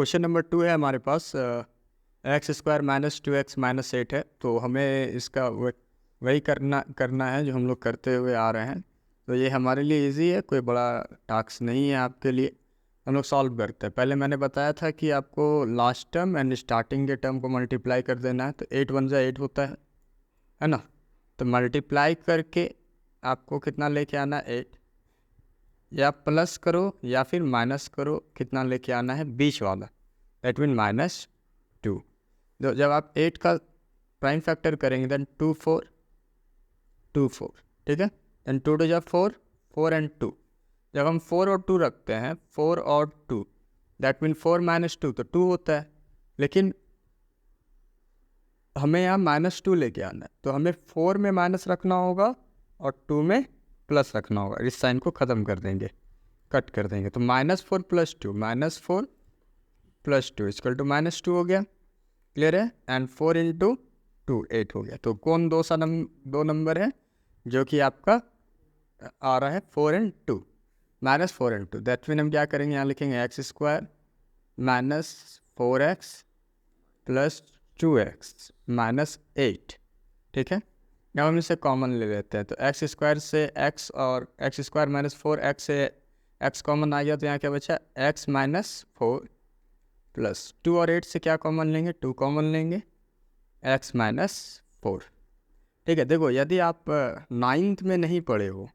Question number 2 है हमारे पास। X square minus 2x minus 8 है, तो हमें इसका वही करना है जो हम लोग करते हुए आ रहे हैं। तो ये हमारे लिए इजी है, कोई बड़ा टास्क नहीं है आपके लिए। हम लोग सॉल्व करते हैं। पहले मैंने बताया था कि आपको लास्ट टर्म एंड स्टार्टिंग के टर्म को मल्टीप्लाई कर देना है, तो 8 1 जा 8 होता है ना। तो मल्टीप्लाई करके आपको कितना लेके आना है 8, या प्लस करो या फिर माइनस करो, कितना लेके आना है बीच वाला, दैट मीन -2। जब आप 8 का प्राइम फैक्टर करेंगे देन 2 4 2 4, ठीक है। देन 2 2 जा 4 4 एंड 2। जब हम 4 और 2 रखते हैं, 4 और 2, दैट मीन 4 माइनस 2 तो 2 होता है, लेकिन हमें यहाँ -2 लेके आना है, तो हमें 4 में माइनस रखना होगा और 2 में प्लस रखना होगा। इस साइन को ख़त्म कर देंगे, कट कर देंगे। तो -4 + 2, -4 + 2 = -2 हो गया, क्लियर है। एंड 4 × 2 8 हो गया। तो कौन दो नंबर है जो कि आपका आ रहा है 4 और 2, -4 और 2। दैट मीन हम क्या करेंगे, यहाँ लिखेंगे x² - 4x + 2x - 8, ठीक है। अब हम इसे कॉमन ले लेते हैं, तो x² से x और x² - 4x से x कॉमन आ गया, तो यहाँ क्या बचा x - 4 + 2 और 8 से क्या कॉमन लेंगे, 2 कॉमन लेंगे, x - 4, ठीक है। देखो, यदि आप 9th में नहीं पढ़े हो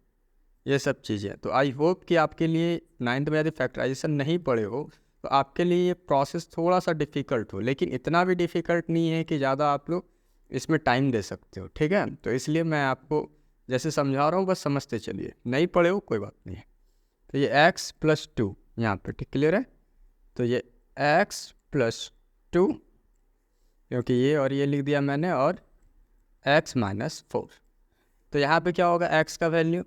ये सब चीज़ें, तो आई होप कि आपके लिए 9th में यदि फैक्टराइजेशन नहीं पढ़े हो तो आपके लिए ये प्रोसेस थोड़ा सा डिफ़िकल्ट हो, लेकिन इतना भी डिफ़िकल्ट नहीं है कि ज़्यादा आप लोग इसमें टाइम दे सकते हो, ठीक है। तो इसलिए मैं आपको जैसे समझा रहा हूँ बस समझते चलिए, नहीं पढ़े हो कोई बात नहीं है। तो ये x + 2 यहाँ पे, ठीक, क्लियर है। तो ये x + 2, क्योंकि ये और ये लिख दिया मैंने, और x - 4। तो यहाँ पे क्या होगा, x का वैल्यू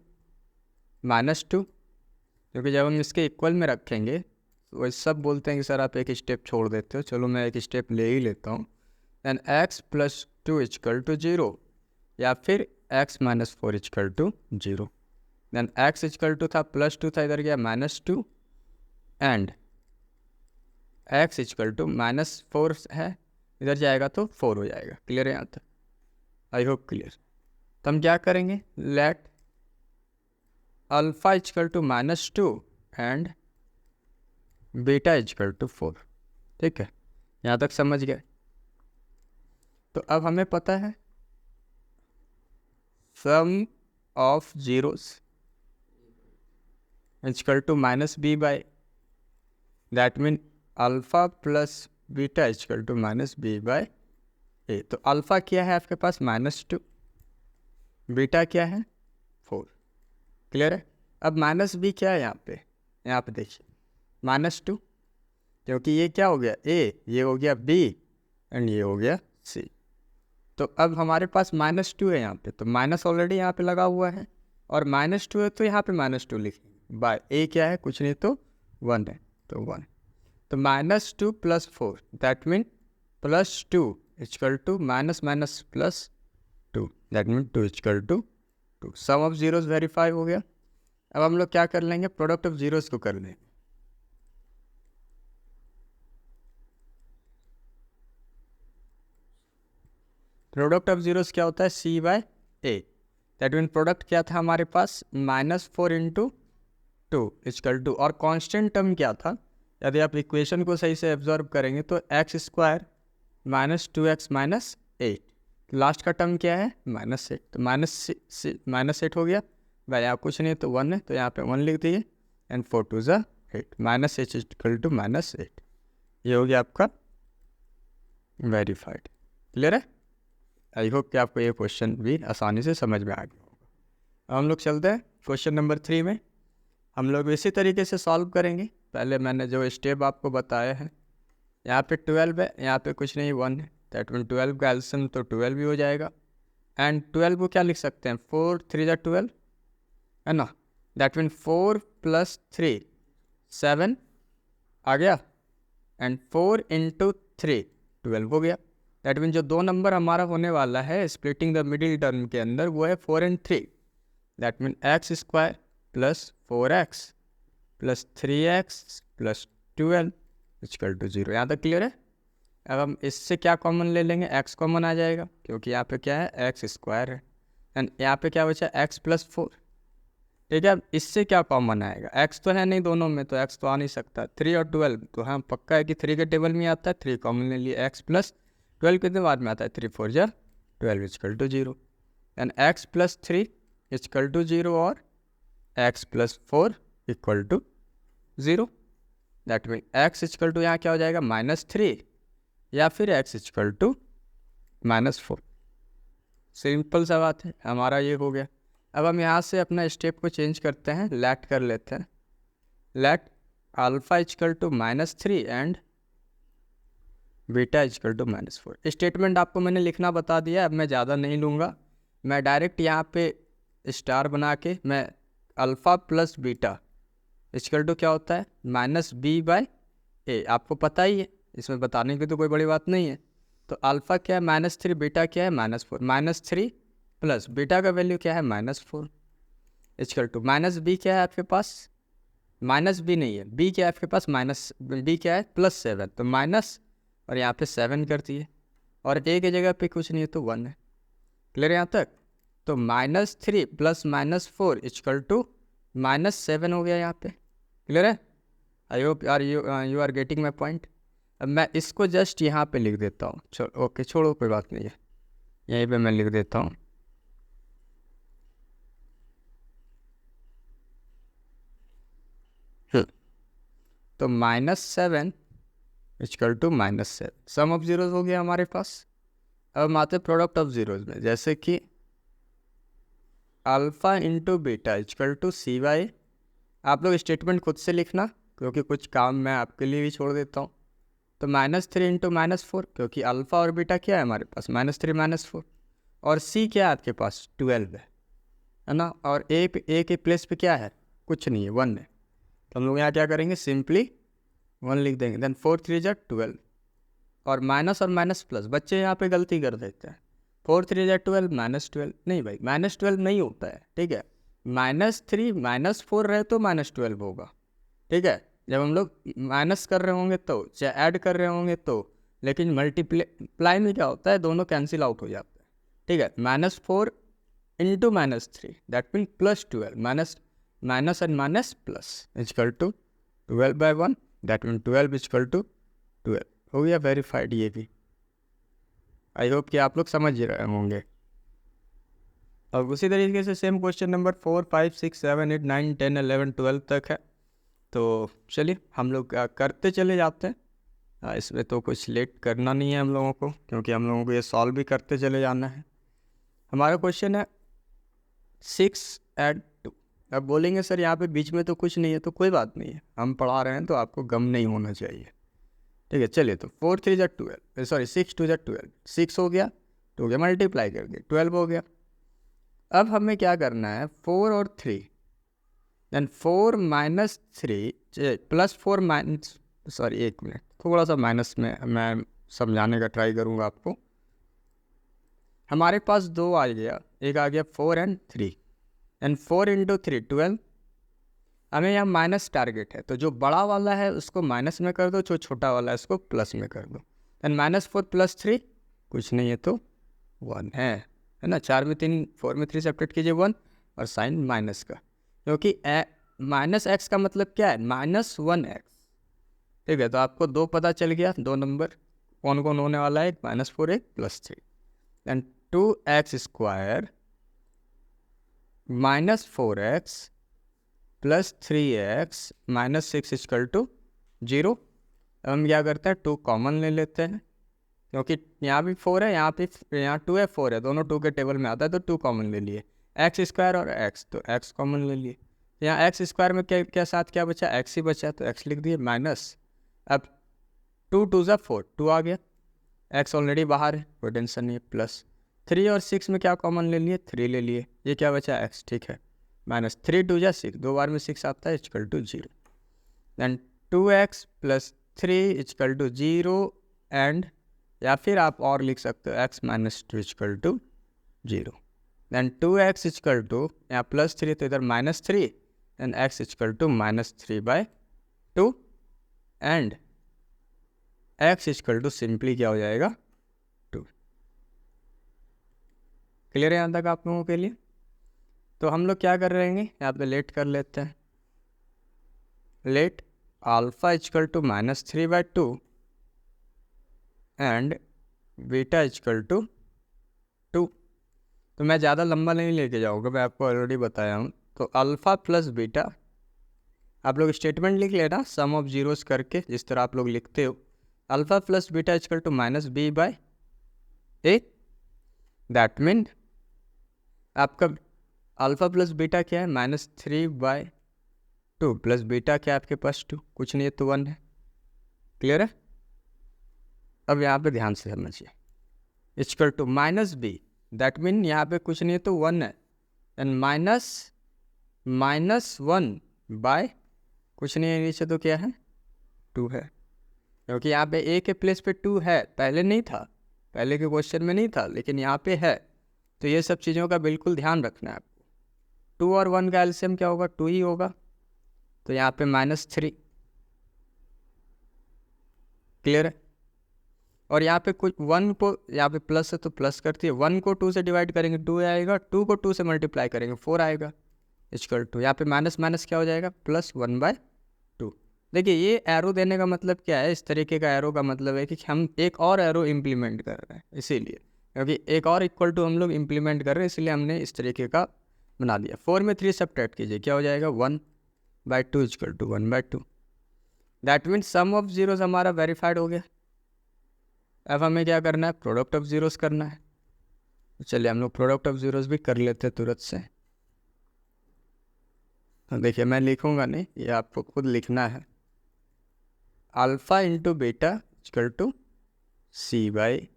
-2, क्योंकि जब हम इसके इक्वल में रखेंगे तो वही सब बोलते हैं कि सर आप एक स्टेप छोड़ देते हो, चलो मैं एक स्टेप ले ही लेता हूँ। दैन x + 2 = 0, या फिर x - 4 = 0। दैन x = था +2 था, इधर गया -2, एंड x = -4 है, इधर जाएगा तो 4 हो जाएगा। क्लियर है यहाँ तक? I hope clear. तो हम क्या करेंगे, लेट अल्फा = -2 एंड बीटा = 4, ठीक है। यहाँ तक समझ गए। तो अब हमें पता है sum of zeros = -b/, that mean alpha + beta = -b/a। तो अल्फा क्या है आपके पास, -2, बीटा क्या है 4, क्लियर है। अब -b क्या है यहाँ पे देखिए, -2, क्योंकि ये क्या हो गया a, ये हो गया b एंड ये हो गया c। तो अब हमारे पास -2 है यहाँ पे, तो माइनस ऑलरेडी यहाँ पे लगा हुआ है, और -2 है तो यहाँ पे -2 लिखेंगे, बाय a क्या है, कुछ नहीं तो 1 है, तो 1। तो -2 + 4, that mean +2 = -- -+2, that mean 2 = 2। Sum of zeros verify हो गया। अब हम लोग क्या कर लेंगे, प्रोडक्ट ऑफ जीरोस को कर लेंगे। प्रोडक्ट ऑफ जीरोस क्या होता है, c/a, दैट मीन प्रोडक्ट क्या था हमारे पास, -4 × 2 = 2, और कांस्टेंट टर्म क्या था, यदि आप इक्वेशन को सही से ऑब्जर्व करेंगे तो x² - 2x - 8, लास्ट का टर्म क्या है, -8, तो -8 हो गया भाई, यहाँ कुछ नहीं तो 1 है, तो यहाँ पे 1 लिख दिए, एंड 4 2 = 8, -8 = -8। ये हो गया आपका वेरीफाइड। क्लियर है। आई होप कि आपको ये क्वेश्चन भी आसानी से समझ में आ गया होगा। अब हम लोग चलते हैं क्वेश्चन नंबर 3 में। हम लोग इसी तरीके से सॉल्व करेंगे। पहले मैंने जो स्टेप आपको बताया है, यहाँ पे 12 है, यहाँ पे कुछ नहीं 1 है, दैट मीन 12 का एल्सियम तो 12 भी हो जाएगा। एंड 12 को क्या लिख सकते हैं, 4 3 = 12, है ना। दैट मीन 4 + 3 7 आ गया, एंड 4 × 3 12 हो गया। दैट मीन जो दो नंबर हमारा होने वाला है स्प्लिटिंग द मिडिल टर्म के अंदर, वो है 4 और 3। That mean x² + 4x + 3x + 12 equal to 0। यहाँ तक क्लियर है। अब हम इससे क्या कॉमन ले लेंगे, x कॉमन आ जाएगा क्योंकि यहाँ पे क्या है एक्स स्क्वायर है, एंड यहाँ पे क्या बचा x प्लस 4। ठीक है, अब इससे क्या कॉमन आएगा, x तो है नहीं दोनों में, तो x तो आ नहीं सकता। 3 और 12 तो हाँ पक्का है कि 3 के टेबल में आता है, 3 कॉमन ले लिए, x प्लस 12 कितने बाद में आता है, 3 4 जा 12 equal to 0, and x plus 3 equal to 0 और x plus 4 equal to 0। That mean x equal to यहाँ क्या हो जाएगा -3 या फिर x इक्वल टू -4। सिंपल सा बात है, हमारा ये हो गया। अब हम यहाँ से अपना स्टेप को चेंज करते हैं, लेट कर लेते हैं, let alpha equal to -3 and beta equal to -4। Statement आपको मैंने लिखना बता दिया, अब मैं ज़्यादा नहीं लूँगा, मैं डायरेक्ट यहाँ पे स्टार बना के मैं alpha plus beta equal to क्या होता है -b/a, आपको पता ही है, इसमें बताने की तो कोई बड़ी बात नहीं है। तो अल्फ़ा क्या है -3, बीटा क्या है -4, -3 प्लस बीटा का वैल्यू क्या है -4 इक्वल टू -b क्या है आपके पास, -b नहीं है, b क्या है आपके पास b क्या है +7, तो माइनस और यहाँ पे 7 कर दिए, और a की जगह पे कुछ नहीं है तो 1 है। क्लियर यहाँ तक। तो -3 प्लस -4 इक्वल टू -7 हो गया यहाँ पे। क्लियर है, I hope you are getting my point. अब मैं इसको जस्ट यहाँ पे लिख देता हूँ, चलो ओके छोड़ो कोई बात नहीं है, यहीं पे मैं लिख देता हूँ। तो -7 equal to -7, sum of zeros हो गया हमारे पास। अब हम आते प्रोडक्ट ऑफ जीरोज में, जैसे कि alpha into beta equal to c/a। आप लोग स्टेटमेंट खुद से लिखना क्योंकि कुछ काम मैं आपके लिए भी छोड़ देता हूँ। तो -3 इंटू -4, क्योंकि अल्फ़ा और बीटा क्या है हमारे पास -3 -4, और c क्या है आपके पास 12 है ना, और a के प्लेस पे क्या है कुछ नहीं है 1 है, तो हम लोग यहाँ क्या करेंगे सिंपली 1 लिख देंगे, देन 4 3 जा 12, और माइनस और माइनस प्लस, बच्चे यहाँ पे गलती कर देते हैं, 4 3 जा 12 -12, नहीं भाई -12 नहीं होता है, ठीक है, -3 -4 रहे तो -12 होगा, ठीक है, जब हम लोग माइनस कर रहे होंगे तो, चाहे ऐड कर रहे होंगे तो, लेकिन मल्टीप्लाई में क्या होता है दोनों कैंसिल आउट हो जाते हैं, ठीक है। -4 into -3 that mean +12, minus and minus plus equal to 12/1, that mean 12 equal to 12 हो गया वेरीफाइड। ये भी आई होप कि आप लोग समझ रहे होंगे। अब उसी तरीके से सेम क्वेश्चन नंबर 4 5 6 7 8 9 10 11 12 तक है, तो चलिए हम लोग करते चले जाते हैं। इसमें तो कुछ लेट करना नहीं है हम लोगों को, क्योंकि हम लोगों को ये सॉल्व भी करते चले जाना है। हमारा क्वेश्चन है 6 ऐड 2। अब बोलेंगे सर यहाँ पे बीच में तो कुछ नहीं है, तो कोई बात नहीं है, हम पढ़ा रहे हैं तो आपको गम नहीं होना चाहिए, ठीक है। चलिए तो 4 3 जा 12, सॉरी 6 2 जा 12, 6 हो गया, 2 हो गया, मल्टीप्लाई कर दिया 12 हो गया। अब हमें क्या करना है 4 और 3, देन 4 -3 +4 माइनस, सॉरी एक मिनट, थोड़ा सा माइनस में मैं समझाने का ट्राई करूँगा आपको। हमारे पास 2 आ गया, एक आ गया 4 एंड 3, एंड 4 इंटू 3 12। हमें यहाँ माइनस टारगेट है, तो जो बड़ा वाला है उसको माइनस में कर दो, जो छोटा वाला है उसको प्लस में कर दो, देन -4 + 3 कुछ नहीं है तो 1 है ना। 4 में 3, 4 में 3 सेपरेट कीजिए 1, और साइन माइनस का, क्योंकि -x का मतलब क्या है -1x, ठीक है। तो आपको 2 पता चल गया, 2 नंबर कौन कौन होने वाला है, -4 एक +3, and 2x² -4x + 3x -6 equal to 0। हम क्या करते हैं 2 कॉमन ले लेते हैं, क्योंकि यहाँ भी 4 है, यहाँ 2 है 4 है, दोनों 2 के टेबल में आता है, तो 2 कॉमन ले लिए, x² और x, तो x कॉमन ले लिए। यहाँ x² में क्या साथ क्या बचा, x ही बचा, तो x लिख दिए माइनस। अब 2 2 जा 4, 2 आ गया, x ऑलरेडी बाहर है कोई टेंशन नहीं है, प्लस 3 और 6 में क्या कॉमन ले लिए, 3 ले लिए, ये क्या बचा x, ठीक है, -3 2 जा 6, 2 बार में 6 आता है equal to 0, then 2x + 3 equal to 0, and या फिर आप और लिख सकते हो x -2 equal to 0, then 2x equal to यहाँ +3 तो इधर -3, then x equal to -3/2, and x equal to simply क्या हो जाएगा 2। क्लियर है यहाँ तक आप लोगों के लिए? तो हम लोग क्या कर रहे हैं, यहाँ पे लेट कर लेते हैं, let alpha equal to -3/2 and beta equal to 2। तो मैं ज़्यादा लंबा नहीं लेके जाऊँगा, मैं आपको ऑलरेडी बताया हूँ। तो अल्फ़ा प्लस बीटा, आप लोग स्टेटमेंट लिख लेना सम ऑफ जीरोस करके, जिस तरह आप लोग लिखते हो। Alpha plus beta equal to -b/a। That mean आपका अल्फ़ा प्लस बीटा क्या है, -3/2 प्लस बीटा क्या है आपके पास 2, कुछ नहीं है तो 1 है। क्लियर है? अब यहाँ पे ध्यान से समझिए, equal to -b, that mean यहाँ पे कुछ नहीं है तो 1 है, एंड -1 बाय कुछ नहीं है नीचे तो क्या है 2 है, क्योंकि यहाँ पे a के प्लेस पे 2 है, पहले नहीं था, पहले के क्वेश्चन में नहीं था, लेकिन यहाँ पे है। तो ये सब चीज़ों का बिल्कुल ध्यान रखना है आपको। 2 और 1 का एलसीएम क्या होगा, 2 ही होगा। तो यहाँ पे -3। क्लियर है? और यहाँ पे कुछ 1 को, यहाँ पे प्लस है तो प्लस करती है, 1 को 2 से डिवाइड करेंगे 2 आएगा, 2 को 2 से मल्टीप्लाई करेंगे 4 आएगा, इक्वल टू यहाँ पे माइनस माइनस क्या हो जाएगा, +1/2। देखिए ये एरो देने का मतलब क्या है, इस तरीके का एरो का मतलब है कि हम एक और एरो इम्प्लीमेंट कर रहे हैं, इसीलिए, क्योंकि एक और इक्वल टू हम लोग इम्प्लीमेंट कर रहे हैं, इसलिए हमने इस तरीके का बना दिया। 4 में 3 सब्ट्रैक्ट कीजिए, क्या हो जाएगा 1/2 equal to 1/2। That means sum of zeros हमारा वेरीफाइड हो गया। अब हमें क्या करना है, प्रोडक्ट ऑफ जीरोस करना है। तो चलिए हम लोग प्रोडक्ट ऑफ जीरोस भी कर लेते हैं तुरंत से। तो देखिए मैं लिखूंगा नहीं, ये आपको खुद लिखना है। Alpha into beta equal to c by,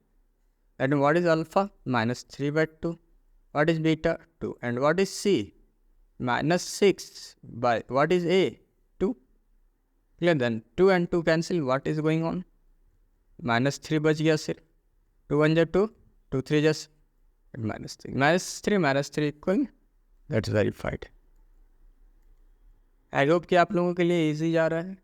and what is alpha, -3/2, what is beta 2, and what is c, -6 by what is a 2। Clear? Then 2 and 2 cancel, what is going on, -3 बच गया सिर्फ, 2 1 जा 2, 2 3 जा -3 equal, that's verified. I hope कि आप लोगों के लिए इजी जा रहा है।